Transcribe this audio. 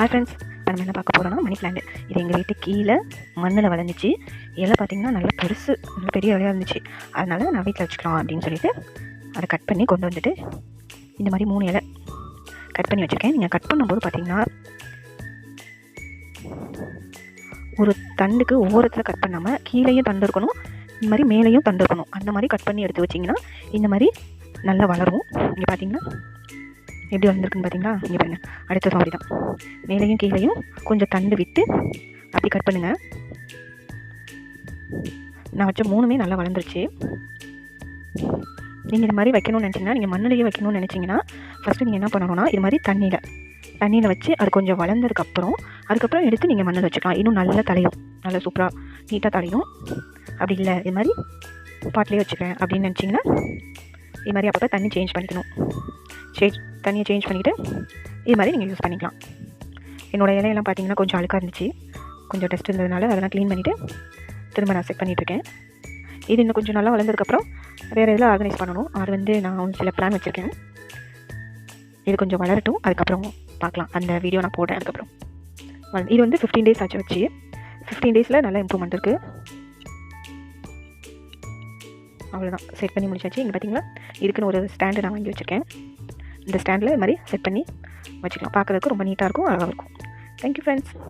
Hi friends, இப்போ நம்ம என்ன பார்க்க போகிறோம்னா மணி பிளான்ட். இது எங்கள் வீட்டு கீழே மண்ணில் வளர்ந்துச்சு. இலை பார்த்திங்கன்னா நல்லா பெருசு, நல்ல பெரிய இலையாக இருந்துச்சு. அதனால நான் வீட்டில் வச்சுக்கலாம் அப்படின்னு சொல்லிட்டு அதை கட் பண்ணி கொண்டு வந்துட்டு இந்த மாதிரி 3 இலை கட் பண்ணி வச்சுருக்கேன். நீங்கள் கட் பண்ணும்போது பார்த்திங்கன்னா ஒரு தண்டுக்கு ஓரத்தில் கட் பண்ணாமல் கீழேயும் தண்டு இருக்கணும், இந்த மாதிரி மேலேயும் தண்டு இருக்கணும். அந்த மாதிரி கட் பண்ணி எடுத்து வச்சிங்கன்னா இந்த மாதிரி நல்லா வளரும். இங்கே பார்த்திங்கன்னா எப்படி வந்திருக்குன்னு பார்த்தீங்களா? இங்கே பாருங்க, அடுத்த சாரி தான். மேலேயும் கீழேயும் கொஞ்சம் தண்டு விட்டு அப்படி கட் பண்ணுங்கள். நான் வச்ச 3மே நல்லா வளர்ந்துருச்சு. நீங்கள் இது மாதிரி வைக்கணும்னு நினச்சிங்கன்னா, நீங்கள் மண்ணிலேயே வைக்கணும்னு நினச்சிங்கன்னா ஃபஸ்ட்டு நீங்கள் என்ன பண்ணணும்னா இது மாதிரி தண்ணியில் வச்சு அது கொஞ்சம் அதுக்கப்புறம் எடுத்து நீங்கள் மண்ணில் வச்சுக்கலாம். இன்னும் நல்லா தலையும், நல்லா சூப்பராக நீட்டாக தலையும். அப்படி இல்லை இது மாதிரி பாட்டிலே வச்சுக்கிறேன் அப்படின்னு நினச்சிங்கன்னா இது மாதிரி அப்போ தண்ணி சேஞ்ச் பண்ணிக்கணும். தண்ணியை சேஞ்ச் பண்ணிவிட்டு இது மாதிரி நீங்கள் யூஸ் பண்ணிக்கலாம். என்னோடய இலையெல்லாம் பார்த்தீங்கன்னா கொஞ்சம் அழுக்காக இருந்துச்சு, கொஞ்சம் டஸ்ட் இருந்ததுனால அதெல்லாம் க்ளீன் பண்ணிவிட்டு திரும்ப நான் செட் பண்ணிகிட்ருக்கேன். இது இன்னும் கொஞ்சம் நல்லா வளர்ந்ததுக்கப்புறம் வேறு இதில் ஆர்கனைஸ் பண்ணணும். அது நான் சில பிளான் வச்சுருக்கேன். இது கொஞ்சம் வளரட்டும், அதுக்கப்புறம் பார்க்கலாம். அந்த வீடியோ நான் போடுறேன். அதுக்கப்புறம் இது 15 days ஆச்சு வச்சு. 15 daysல நல்ல இம்ப்ரூவ்மெண்ட் இருக்குது. அவ்வளோதான், செட் பண்ணி முடிச்சாச்சு. இங்கே பார்த்தீங்களா, இதுக்குன்னு ஒரு ஸ்டாண்டு நான் வாங்கி வச்சுருக்கேன். இந்த ஸ்டாண்டில் இது மாதிரி செட் பண்ணி வச்சுக்கலாம். பார்க்குறதுக்கு ரொம்ப நீட்டாக இருக்கும், அழகாக இருக்கும். Thank you friends.